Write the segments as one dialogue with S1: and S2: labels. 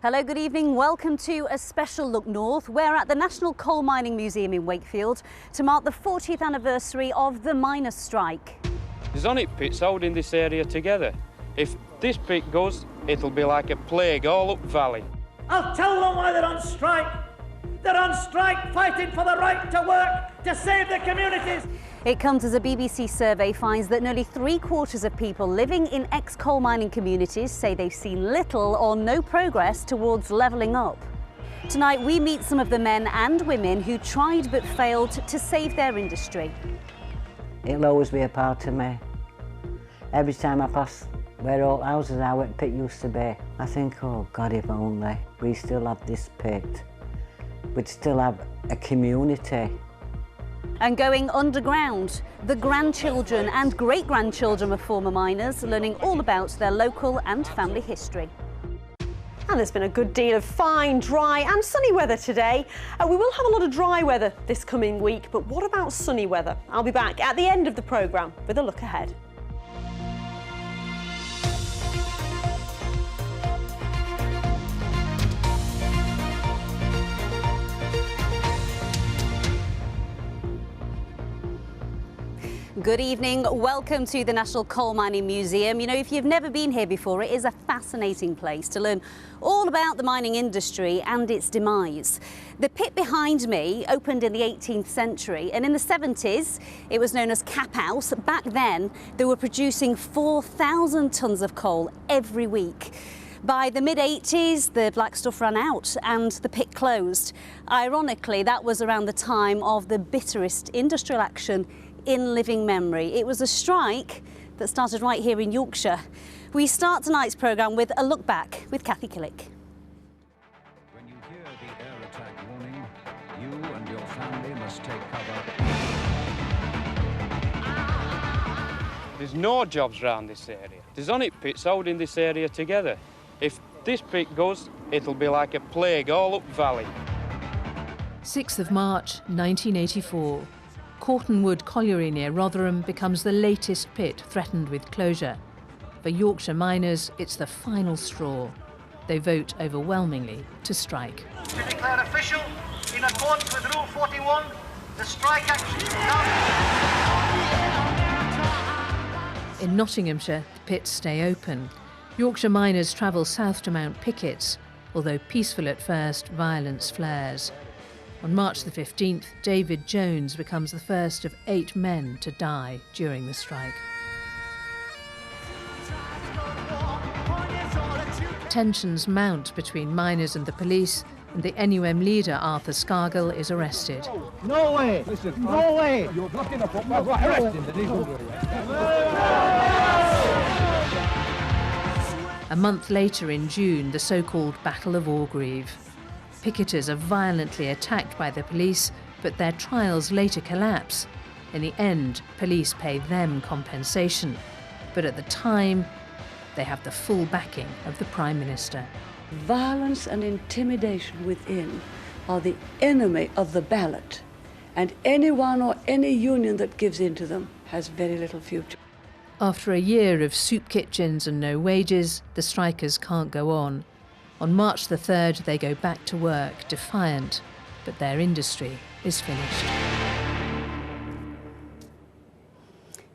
S1: Hello, good evening. Welcome to a special look north. We're at the National Coal Mining Museum in Wakefield to mark the 40th anniversary of the miners' strike.
S2: There's on it pits holding this area together. If this pit goes, it'll be like a plague all up valley.
S3: I'll tell them why they're on strike. They're on strike fighting for the right to work, to save their communities.
S1: It comes as a BBC survey finds that nearly 3/4 of people living in ex-coal mining communities say they've seen little or no progress towards levelling up. Tonight we meet some of the men and women who tried but failed to save their industry.
S4: It'll always be a part of me. Every time I pass where old houses are, where the pit used to be, I think, oh God, if only we still had this pit, we'd still have a community.
S1: And going underground, the grandchildren and great-grandchildren of former miners learning all about their local and family history.
S5: And there's been a good deal of fine, dry and sunny weather today. We will have a lot of dry weather this coming week, but what about sunny weather? I'll be back at the end of the programme with a look ahead.
S1: Good evening, welcome to the National Coal Mining Museum. You know, if you've never been here before, it is a fascinating place to learn all about the mining industry and its demise. The pit behind me opened in the 18th century, and in the 70s it was known as Cap House. Back then they were producing 4,000 tonnes of coal every week. By the mid-80s, the black stuff ran out and the pit closed. Ironically, that was around the time of the bitterest industrial action in living memory. It was a strike that started right here in Yorkshire. We start tonight's programme with a look back with Kathy Killick.
S6: When you hear the air attack warning, you and your family must take cover.
S2: There's no jobs around this area. There's on it pits holding this area together. If this pit goes, it'll be like a plague all up valley.
S7: 6th of March 1984. Cortonwood Colliery near Rotherham becomes the latest pit threatened with closure. For Yorkshire miners, it's the final straw. They vote overwhelmingly to strike.
S3: To declare official, in accordance with Rule 41, the strike action is now.
S7: In Nottinghamshire, the pits stay open. Yorkshire miners travel south to Mount Pickets, although peaceful at first, violence flares. On March the 15th, David Jones becomes the first of 8 men to die during the strike. Tensions mount between miners and the police, and the NUM leader, Arthur Scargill, is arrested.
S8: No way! Listen, no way! You're blocking up. Arrest him.
S7: A month later in June, the so-called Battle of Orgreave. Picketers are violently attacked by the police, but their trials later collapse. In the end, police pay them compensation. But at the time, they have the full backing of the Prime Minister.
S9: Violence and intimidation within are the enemy of the ballot, and anyone or any union that gives in to them has very little future.
S7: After a year of soup kitchens and no wages, the strikers can't go on. On March the 3rd, they go back to work, defiant, but their industry is finished.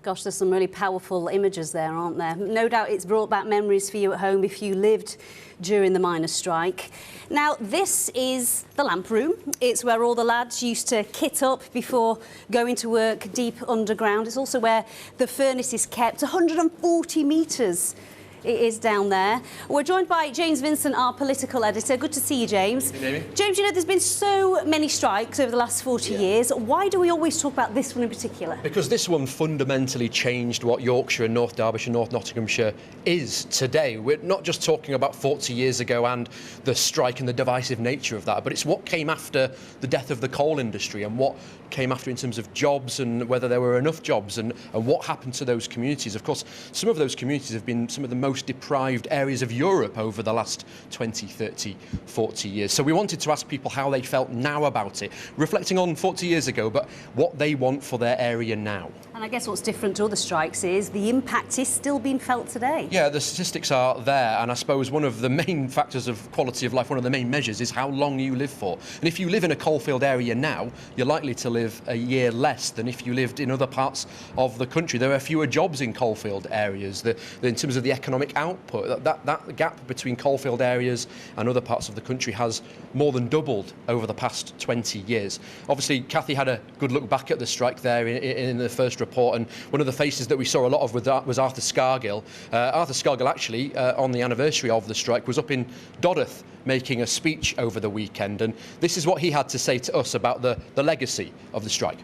S1: Gosh, there's some really powerful images there, aren't there? No doubt it's brought back memories for you at home if you lived during the miners' strike. Now, this is the lamp room. It's where all the lads used to kit up before going to work deep underground. It's also where the furnace is kept, 140 metres. It is down there. We're joined by James Vincent, our political editor. Good to see you, James.
S10: Good evening.
S1: James, you know, there's been so many strikes over the last 40 years. Why do we always talk about this one in particular?
S10: Because this one fundamentally changed what Yorkshire and North Derbyshire, North Nottinghamshire is today. We're not just talking about 40 years ago and the strike and the divisive nature of that, but it's what came after the death of the coal industry and what came after in terms of jobs and whether there were enough jobs and what happened to those communities. Of course, some of those communities have been some of the most most deprived areas of Europe over the last 20, 30, 40 years. So we wanted to ask people how they felt now about it, reflecting on 40 years ago, but what they want for their area now.
S1: And I guess what's different to other strikes is the impact is still being felt today.
S10: Yeah, the statistics are there, and I suppose one of the main factors of quality of life, one of the main measures, is how long you live for. And if you live in a coalfield area now, you're likely to live a year less than if you lived in other parts of the country. There are fewer jobs in coalfield areas. In terms of the economic output, that gap between coalfield areas and other parts of the country has more than doubled over the past 20 years. Obviously, Cathy had a good look back at the strike there in the first report, and one of the faces that we saw a lot of was Arthur Scargill. Arthur Scargill, actually, on the anniversary of the strike, was up in Dodderth making a speech over the weekend, and this is what he had to say to us about the legacy of the strike.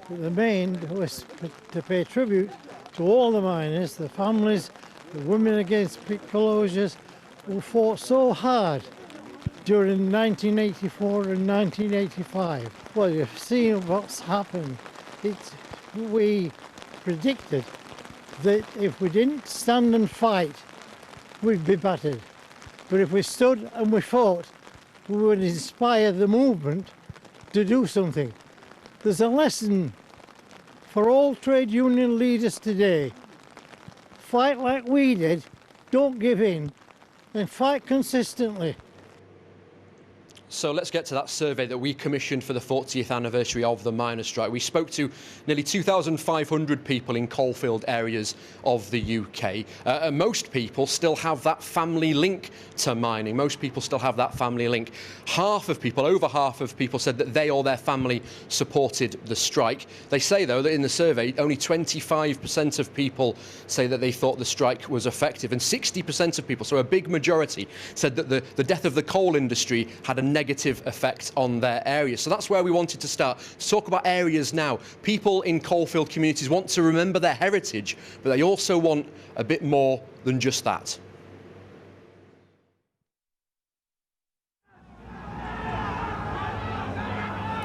S11: The main was to pay tribute to all the miners, the families, the women against pit closures, who fought so hard during 1984 and 1985. Well, you've seen what's happened. We predicted that if we didn't stand and fight, we'd be battered. But if we stood and we fought, we would inspire the movement to do something. There's a lesson for all trade union leaders today. Fight like we did, don't give in, and fight consistently.
S10: So let's get to that survey that we commissioned for the 40th anniversary of the miners' strike. We spoke to nearly 2,500 people in coalfield areas of the UK. Most people still have that family link to mining. Most people still have that family link. Over half of people said that they or their family supported the strike. They say, though, that in the survey, only 25% of people say that they thought the strike was effective, and 60% of people, so a big majority, said that the death of the coal industry had a negative effect on their area. So that's where we wanted to start. Let's talk about areas now. People in coalfield communities want to remember their heritage, but they also want a bit more than just that.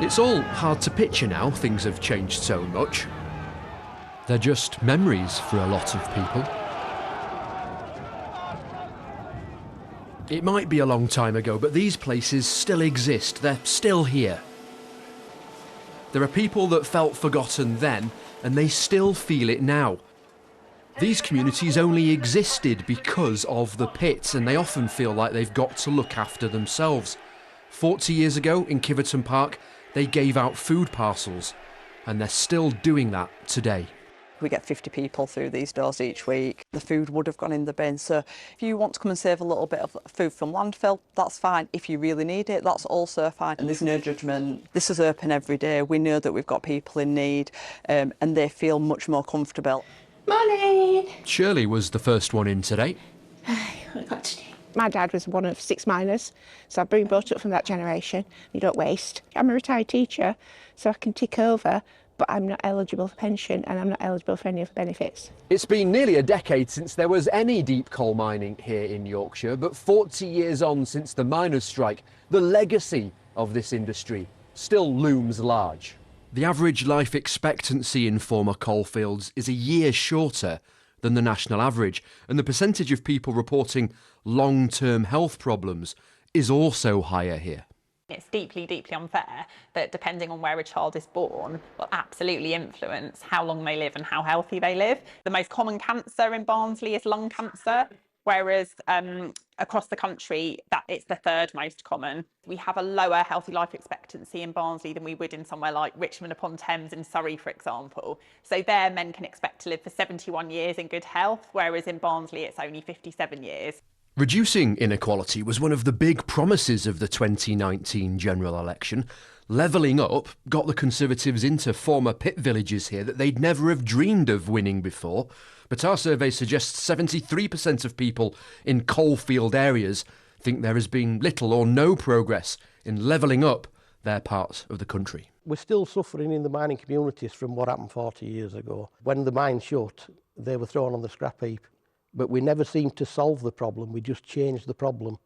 S10: It's all hard to picture now, things have changed so much. They're just memories for a lot of people. It might be a long time ago, but these places still exist. They're still here. There are people that felt forgotten then, and they still feel it now. These communities only existed because of the pits, and they often feel like they've got to look after themselves. 40 years ago in Kiverton Park, they gave out food parcels, and they're still doing that today.
S12: We get 50 people through these doors each week. The food would have gone in the bin, so if you want to come and save a little bit of food from landfill, that's fine. If you really need it, that's also fine. And there's no judgment. This is open every day. We know that we've got people in need, and they feel much more comfortable.
S13: Morning!
S10: Shirley was the first one in today.
S13: What got to do? My dad was one of 6 miners, so I've been brought up from that generation. You don't waste. I'm a retired teacher, so I can tick over, but I'm not eligible for pension and I'm not eligible for any of the benefits.
S10: It's been nearly a decade since there was any deep coal mining here in Yorkshire, but 40 years on since the miners' strike, the legacy of this industry still looms large. The average life expectancy in former coalfields is a year shorter than the national average, and the percentage of people reporting long-term health problems is also higher here.
S14: It's deeply, deeply unfair that depending on where a child is born will absolutely influence how long they live and how healthy they live. The most common cancer in Barnsley is lung cancer, whereas across the country that it's the 3rd most common. We have a lower healthy life expectancy in Barnsley than we would in somewhere like Richmond upon Thames in Surrey, for example. So there men can expect to live for 71 years in good health, whereas in Barnsley it's only 57 years.
S10: Reducing inequality was one of the big promises of the 2019 general election. Levelling up got the Conservatives into former pit villages here that they'd never have dreamed of winning before. But our survey suggests 73% of people in coalfield areas think there has been little or no progress in levelling up their part of the country.
S15: We're still suffering in the mining communities from what happened 40 years ago. When the mine shut, they were thrown on the scrap heap. But we never seemed to solve the problem, we just changed the problem.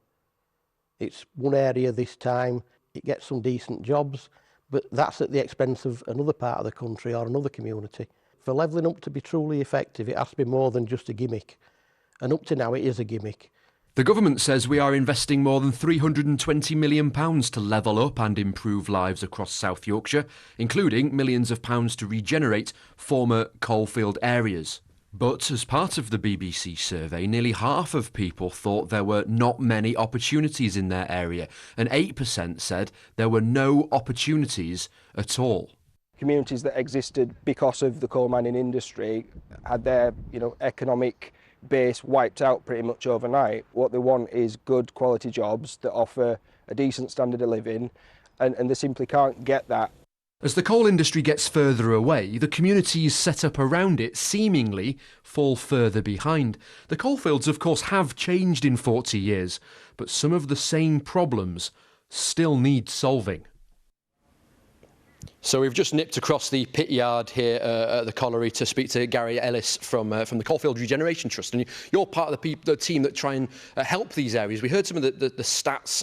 S15: It's one area this time, it gets some decent jobs, but that's at the expense of another part of the country or another community. For levelling up to be truly effective, it has to be more than just a gimmick. And up to now, it is a gimmick.
S10: The government says we are investing more than £320 million to level up and improve lives across South Yorkshire, including millions of pounds to regenerate former coalfield areas. But as part of the BBC survey, nearly half of people thought there were not many opportunities in their area, and 8% said there were no opportunities at all.
S16: Communities that existed because of the coal mining industry had their, economic base wiped out pretty much overnight. What they want is good quality jobs that offer a decent standard of living, and they simply can't get that.
S10: As the coal industry gets further away, the communities set up around it seemingly fall further behind. The coalfields, of course, have changed in 40 years, but some of the same problems still need solving. So we've just nipped across the pit yard here at the colliery to speak to Gary Ellis from the Coalfield Regeneration Trust, and you're part of the team that try and help these areas. We heard some of the stats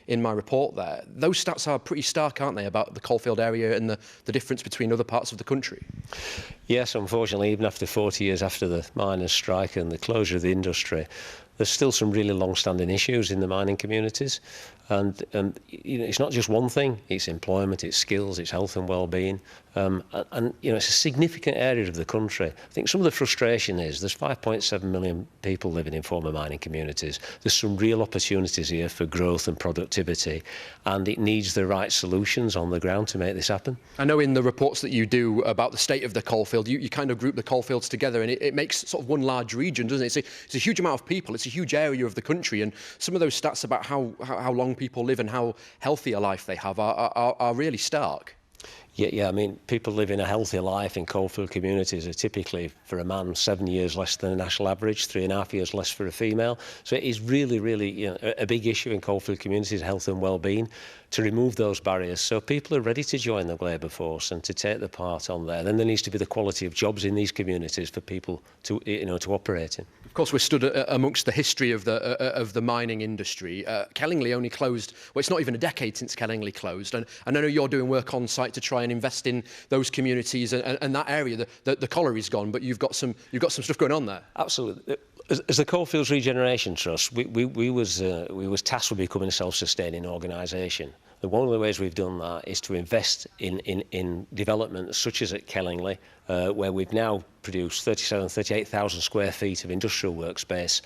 S10: in my report there. Those stats are pretty stark, aren't they, about the coalfield area and the difference between other parts of the country?
S17: Yes, unfortunately, even after 40 years after the miners' strike and the closure of the industry, there's still some really long-standing issues in the mining communities, and it's not just one thing. It's employment, it's skills, it's health and well-being, and it's a significant area of the country. I think some of the frustration is there's 5.7 million people living in former mining communities. There's some real opportunities here for growth and productivity, and it needs the right solutions on the ground to make this happen.
S10: I know in the reports that you do about the state of the coalfield, you kind of group the coalfields together, and it makes sort of one large region, doesn't it? It's a huge amount of people. It's a huge area of the country, and some of those stats about how long people live and how healthy a life they have are really stark.
S17: Yeah, I mean, people living a healthier life in coalfield communities are typically, for a man, 7 years less than the national average, 3.5 years less for a female. So it is really, a big issue in coalfield communities, health and well-being, to remove those barriers so people are ready to join the labour force and to take the part on there. Then there needs to be the quality of jobs in these communities for people to operate in.
S10: Of course, we're stood amongst the history of the mining industry. Kellingley only closed, well, it's not even a decade since Kellingley closed, and I know you're doing work on site to try and invest in those communities and that area. The colliery's gone, but you've got some stuff going on there.
S17: Absolutely. As the Coalfields Regeneration Trust, we was tasked with becoming a self-sustaining organisation. And one of the ways we've done that is to invest in development such as at Kellingley, where we've now produced 38,000 square feet of industrial workspace,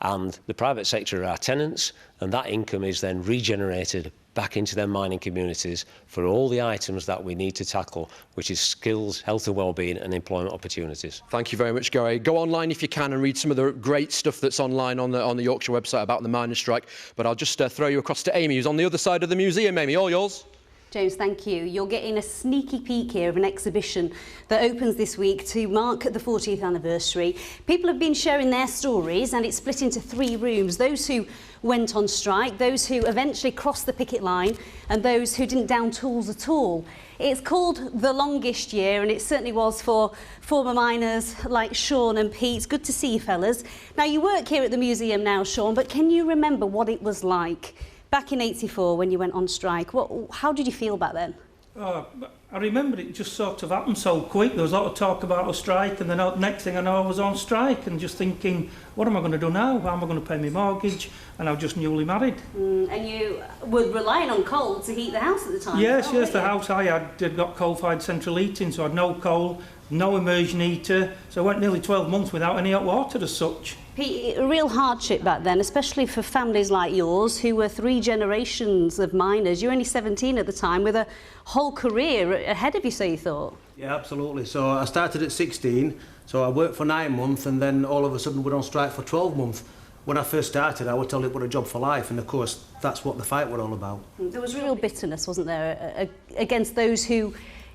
S17: and the private sector are our tenants, and that income is then regenerated back into their mining communities for all the items that we need to tackle, which is skills, health and well-being and employment opportunities.
S10: Thank you very much, Gary. Go online if you can and read some of the great stuff that's online on the Yorkshire website about the miners' strike. But I'll just throw you across to Amy, who's on the other side of the museum. Amy, all yours.
S1: James, thank you. You're getting a sneaky peek here of an exhibition that opens this week to mark the 40th anniversary. People have been sharing their stories, and it's split into 3 rooms. Those who went on strike, those who eventually crossed the picket line, and those who didn't down tools at all. It's called The Longest Year, and it certainly was for former miners like Sean and Pete. Good to see you fellas. Now, you work here at the museum now, Sean, but can you remember what it was like back in '84 when you went on strike? How did you feel back then?
S18: I remember it just sort of happened so quick. There was a lot of talk about a strike, and then next thing I know I was on strike and just thinking, what am I going to do now? How am I going to pay my mortgage? And I was just newly married.
S1: And you were relying on coal to heat the house at the time?
S18: Yes, the house I had got coal-fired central heating, so I had no coal, no immersion heater, so I went nearly 12 months without any hot water as such.
S1: Pete, a real hardship back then, especially for families like yours who were 3 generations of miners. You were only 17 at the time with a whole career ahead of you, so you thought?
S19: Yeah, absolutely. So I started at 16, so I worked for 9 months, and then all of a sudden we're on strike for 12 months. When I first started, I was told it was a job for life, and of course that's what the fight was all about.
S1: There was real bitterness, wasn't there, against those who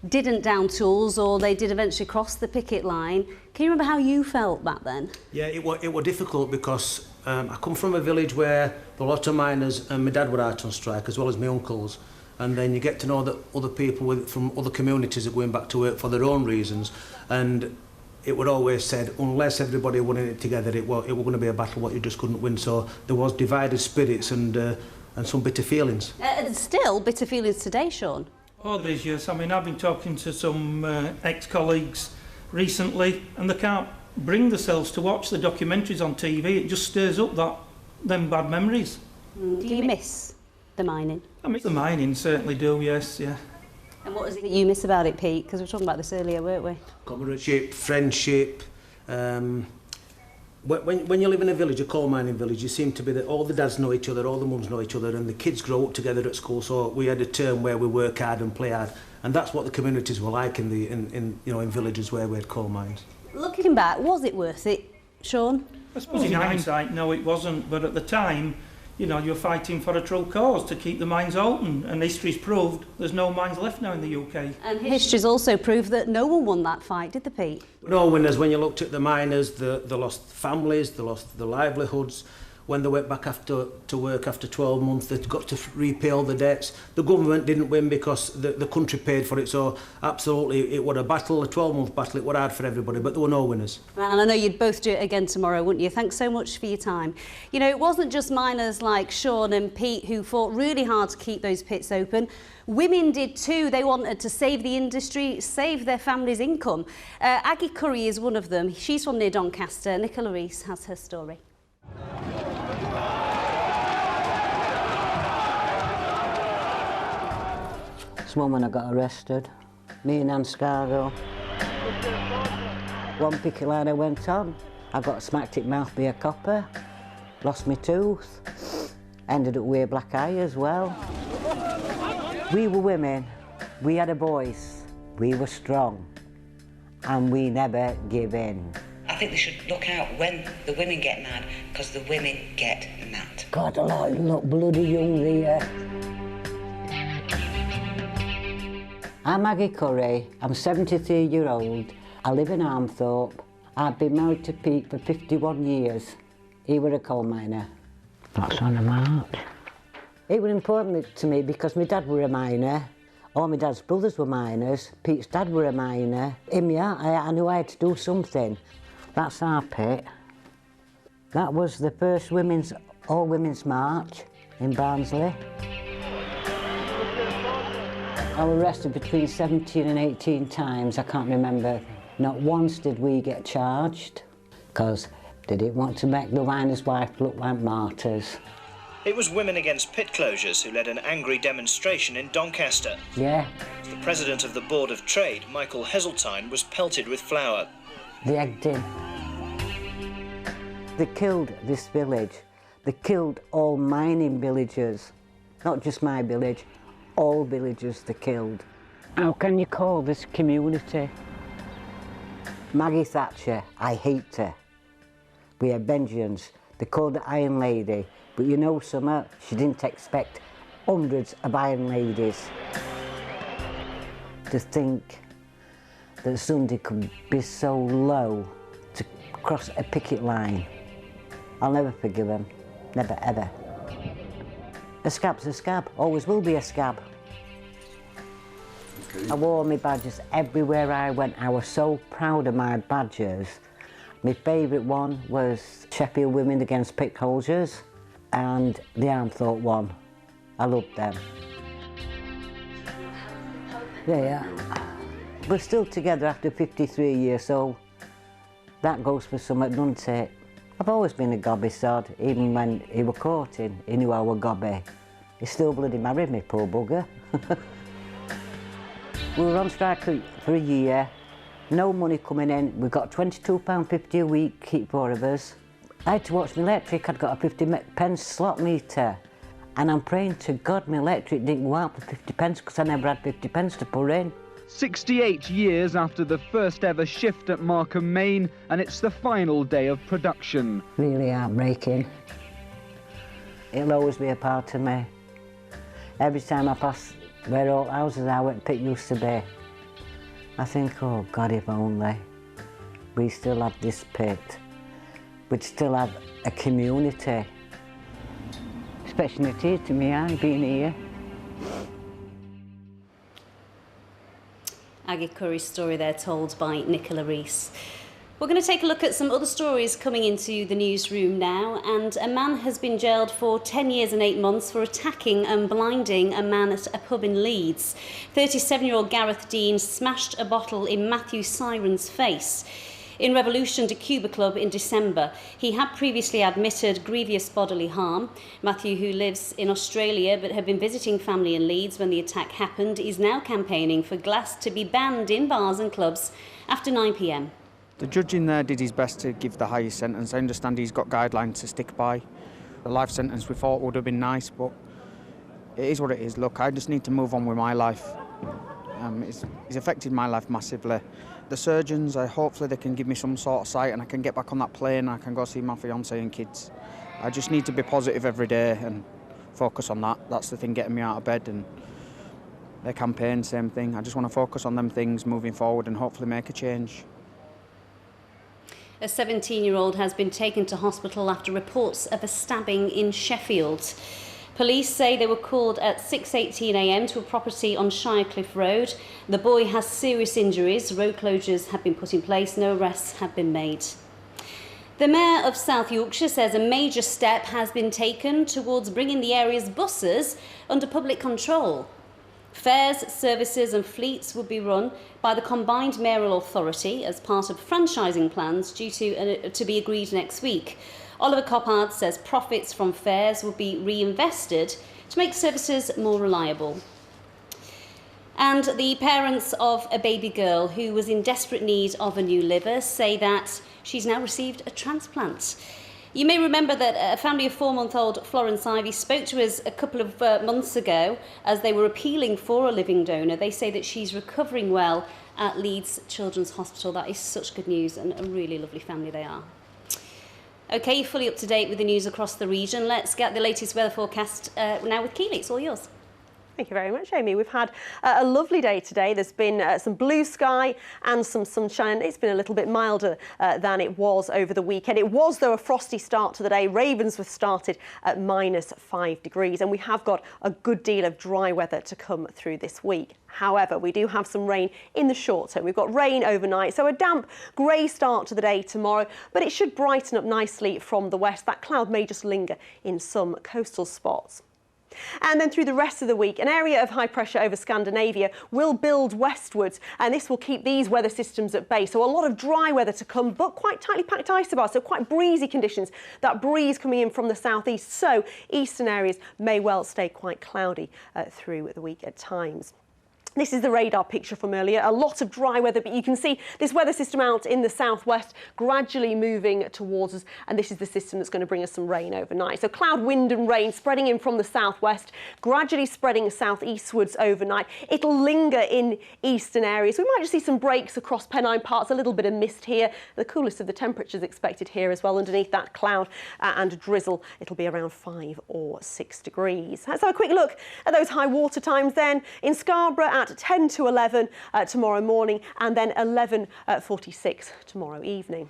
S1: didn't down tools or they did eventually cross the picket line. Can you remember how you felt back then?
S19: Yeah, it was difficult because I come from a village where there were a lot of miners, and my dad were out on strike as well as my uncles, and then you get to know that other people from other communities are going back to work for their own reasons, and it would always said unless everybody won it together it was going to be a battle what you just couldn't win, so there was divided spirits and some bitter feelings.
S1: Still bitter feelings today, Sean?
S18: All these years, I mean, I've been talking to some ex-colleagues recently, and they can't bring themselves to watch the documentaries on TV. It just stirs up them bad memories.
S1: Do you miss the mining?
S18: I miss the mining, certainly do, yes, yeah.
S1: And what is it that you miss about it, Pete? Because we were talking about this earlier, weren't we?
S19: Comradeship, friendship. When you live in a village, a coal mining village, you seem to be that all the dads know each other, all the mums know each other, and the kids grow up together at school. So we had a term where we work hard and play hard, and that's what the communities were like in villages where we had coal mines.
S1: Looking back, was it worth it, Sean?
S18: I suppose in hindsight, no, it wasn't. But at the time, you know, you're fighting for a true cause to keep the mines open, and history's proved there's no mines left now in the UK.
S1: And history's also proved that no one won that fight, did they, Pete?
S19: No winners. When you looked at the miners, they lost families, they lost their livelihoods. When they went back to work after 12 months, they got to repay all the debts. The government didn't win because the country paid for it. So absolutely, it was a battle, a 12-month battle. It was hard for everybody, but there were no winners.
S1: And I know you'd both do it again tomorrow, wouldn't you? Thanks so much for your time. You know, it wasn't just miners like Sean and Pete who fought really hard to keep those pits open. Women did too. They wanted to save the industry, save their family's income. Aggie Curry is one of them. She's from near Doncaster. Nicola Rees has her story.
S4: This woman I got arrested, me and Ann Scargo. One picket line I went on, I got smacked in mouth by a copper, lost my tooth, ended up with a black eye as well. We were women, we had a voice, we were strong, and we never give in.
S20: I think they should look out when the women get mad, because the women get mad.
S4: God, I look bloody young here. I'm Aggie Curry, I'm 73-year-old. I live in Armthorpe. I've been married to Pete for 51 years. He was a coal miner. That's on a march. It was important to me because my dad was a miner. All my dad's brothers were miners. Pete's dad was a miner. In my heart, I knew I had to do something. That's our pit. That was the first all-women's march in Barnsley. I was arrested between 17 and 18 times, I can't remember. Not once did we get charged, because they didn't want to make the miner's wife look like martyrs.
S21: It was Women Against Pit Closures who led an angry demonstration in Doncaster.
S4: Yeah.
S21: The president of the Board of Trade, Michael Heseltine, was pelted with flour.
S4: They egged him. They killed this village. They killed all mining villages, not just my village. All villages they killed. How can you call this community? Maggie Thatcher, I hate her. We had vengeance. They called her Iron Lady, but you know something? She didn't expect hundreds of Iron Ladies. To think that somebody could be so low to cross a picket line. I'll never forgive them, never ever. A scab's a scab, always will be a scab. Okay. I wore my badges everywhere I went. I was so proud of my badges. My favourite one was Sheffield Women Against Pit Closures and the Armthorpe one. I loved them. Yeah. We're still together after 53 years, so that goes for something, doesn't it? I've always been a gobby sod, even when he were courting, he knew I were gobby. He still bloody married me, poor bugger. We were on strike for a year, no money coming in. We got £22.50 a week, keep 4 of us. I had to watch my electric, I'd got a 50p slot meter. And I'm praying to God my electric didn't go out for 50p because I never had 50p to put in.
S22: 68 years after the first ever shift at Markham Main, and it's the final day of production.
S4: Really heartbreaking. It'll always be a part of me. Every time I pass where old houses are, where the pit used to be, I think, oh God, if only we still had this pit, we'd still have a community. Especially a tear to me eye being here.
S1: Aggie Curry's story there told by Nicola Rees. We're going to take a look at some other stories coming into the newsroom now, and a man has been jailed for 10 years and 8 months for attacking and blinding a man at a pub in Leeds. 37-year-old Gareth Dean smashed a bottle in Matthew Siren's face in Revolution to Cuba Club in December. He had previously admitted grievous bodily harm. Matthew, who lives in Australia but had been visiting family in Leeds when the attack happened, is now campaigning for glass to be banned in bars and clubs after 9 p.m.
S5: The judge in there did his best to give the highest sentence. I understand he's got guidelines to stick by. The life sentence we thought would have been nice, but it is what it is. Look, I just need to move on with my life. It's affected my life massively. The surgeons, hopefully they can give me some sort of sight and I can get back on that plane and I can go see my fiancée and kids. I just need to be positive every day and focus on that. That's the thing getting me out of bed, and their campaign, same thing. I just want to focus on them things moving forward and hopefully make a change.
S1: A 17-year-old has been taken to hospital after reports of a stabbing in Sheffield. Police say they were called at 6:18 a.m. to a property on Shirecliff Road. The boy has serious injuries. Road closures have been put in place. No arrests have been made. The Mayor of South Yorkshire says a major step has been taken towards bringing the area's buses under public control. Fares, services and fleets will be run by the combined mayoral authority as part of franchising plans due to be agreed next week. Oliver Coppard says profits from fares will be reinvested to make services more reliable. And the parents of a baby girl who was in desperate need of a new liver say that she's now received a transplant. You may remember that a family of 4-month-old Florence Ivy spoke to us a couple of months ago as they were appealing for a living donor. They say that she's recovering well at Leeds Children's Hospital. That is such good news, and a really lovely family they are. OK, fully up to date with the news across the region. Let's get the latest weather forecast now with Keely. It's all yours.
S6: Thank you very much, Amy. We've had a lovely day today. There's been some blue sky and some sunshine. It's been a little bit milder than it was over the weekend. It was, though, a frosty start to the day. Ravensworth started at -5 degrees, and we have got a good deal of dry weather to come through this week. However, we do have some rain in the short term. We've got rain overnight, so a damp grey start to the day tomorrow, but it should brighten up nicely from the west. That cloud may just linger in some coastal spots. And then through the rest of the week, an area of high pressure over Scandinavia will build westwards, and this will keep these weather systems at bay. So a lot of dry weather to come, but quite tightly packed isobars, so quite breezy conditions. That breeze coming in from the southeast, so eastern areas may well stay quite cloudy through the week at times. This is the radar picture from earlier. A lot of dry weather, but you can see this weather system out in the southwest gradually moving towards us, and this is the system that's going to bring us some rain overnight. So cloud, wind and rain spreading in from the southwest, gradually spreading southeastwards overnight. It'll linger in eastern areas. We might just see some breaks across Pennine Parts, a little bit of mist here. The coolest of the temperatures expected here as well underneath that cloud and drizzle. It'll be around 5 or 6 degrees. Let's have a quick look at those high water times then. In Scarborough at 10 to 11 tomorrow morning, and then 11:46 tomorrow evening.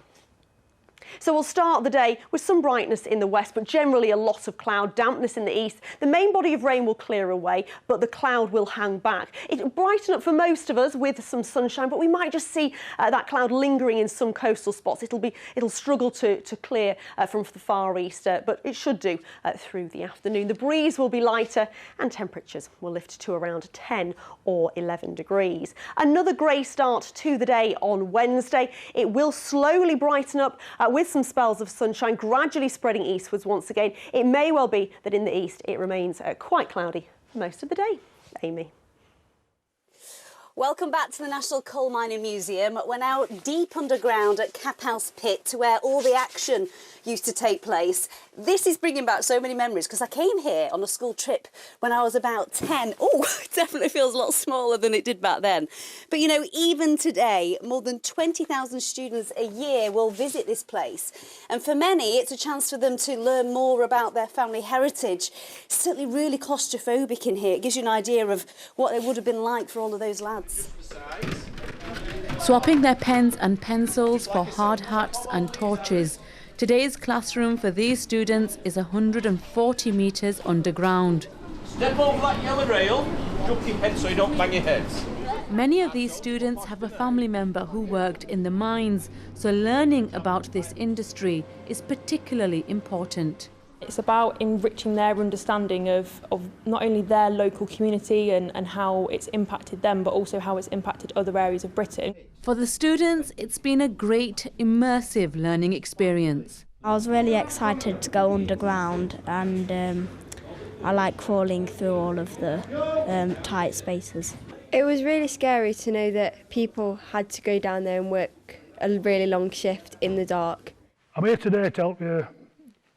S6: So we'll start the day with some brightness in the west, but generally a lot of cloud, dampness in the east. The main body of rain will clear away, but the cloud will hang back. It'll brighten up for most of us with some sunshine, but we might just see that cloud lingering in some coastal spots. It'll struggle to clear from the far east, but it should do through the afternoon. The breeze will be lighter and temperatures will lift to around 10 or 11 degrees. Another grey start to the day on Wednesday. It will slowly brighten up with some spells of sunshine gradually spreading eastwards once again. It may well be that in the east it remains quite cloudy for most of the day. Amy.
S1: Welcome back to the National Coal Mining Museum. We're now deep underground at Cap House Pit, where all the action used to take place. This is bringing back so many memories because I came here on a school trip when I was about 10. Oh, it definitely feels a lot smaller than it did back then. But you know, even today, more than 20,000 students a year will visit this place. And for many, it's a chance for them to learn more about their family heritage. It's certainly really claustrophobic in here. It gives you an idea of what it would have been like for all of those lads.
S23: Swapping their pens and pencils for hard hats and torches. Today's classroom for these students is 140 metres underground.
S10: Step over that yellow rail, drop your head so you don't bang your heads.
S23: Many of these students have a family member who worked in the mines, so learning about this industry is particularly important.
S2: It's about enriching their understanding of not only their local community and how it's impacted them, but also how it's impacted other areas of Britain.
S23: For the students, it's been a great immersive learning experience.
S3: I was really excited to go underground, and I like crawling through all of the tight spaces.
S8: It was really scary to know that people had to go down there and work a really long shift in the dark.
S24: I'm here today to help you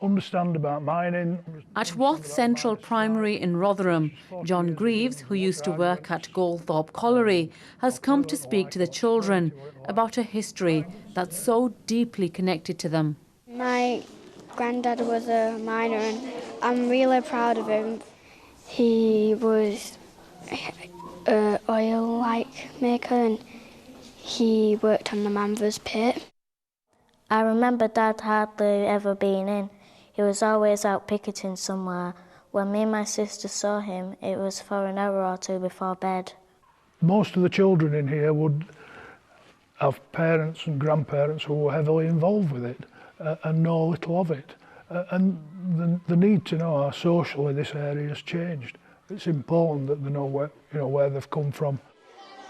S24: understand about mining.
S23: At Wath Central Primary in Rotherham, John Greaves, who used to work at Goldthorpe Colliery, has come to speak to the children about a history that's so deeply connected to them.
S25: My granddad was a miner and I'm really proud of him. He was an oil-like maker and he worked on the Manvers pit.
S26: I remember Dad hardly ever being in. He was always out picketing somewhere. When me and my sister saw him, it was for an hour or two before bed.
S24: Most of the children in here would have parents and grandparents who were heavily involved with it and know little of it. And the need to know how socially this area has changed. It's important that they know where they've come from.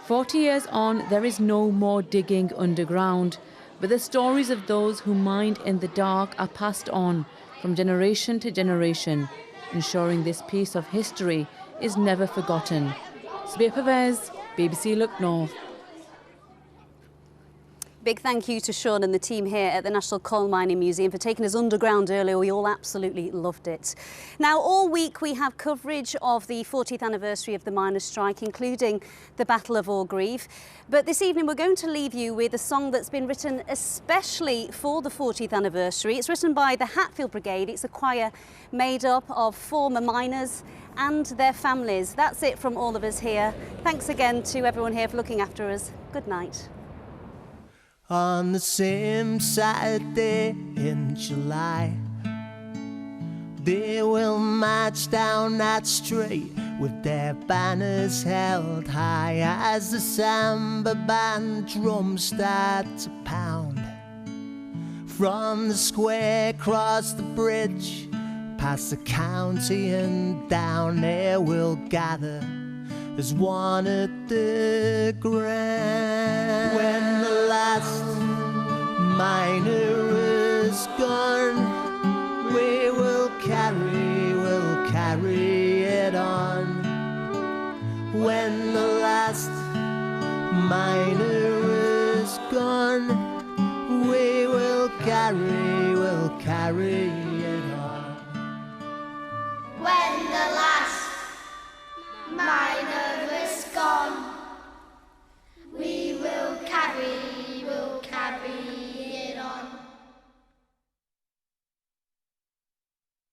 S23: 40 years on, there is no more digging underground, but the stories of those who mined in the dark are passed on from generation to generation, ensuring this piece of history is never forgotten. Sabia Pervez, BBC Look North.
S1: Big thank you to Sean and the team here at the National Coal Mining Museum for taking us underground earlier. We all absolutely loved it. Now, all week we have coverage of the 40th anniversary of the miners' strike, including the Battle of Orgreave. But this evening we're going to leave you with a song that's been written especially for the 40th anniversary. It's written by the Hatfield Brigade. It's a choir made up of former miners and their families. That's it from all of us here. Thanks again to everyone here for looking after us. Good night.
S27: On the same Saturday in July, they will march down that street with their banners held high as the samba band drums start to pound. From the square across the bridge, past the county and down, there we'll gather as one at the ground. When the last miner is gone, we will carry it on. When the last miner is gone, we will carry it on.
S25: When the last miner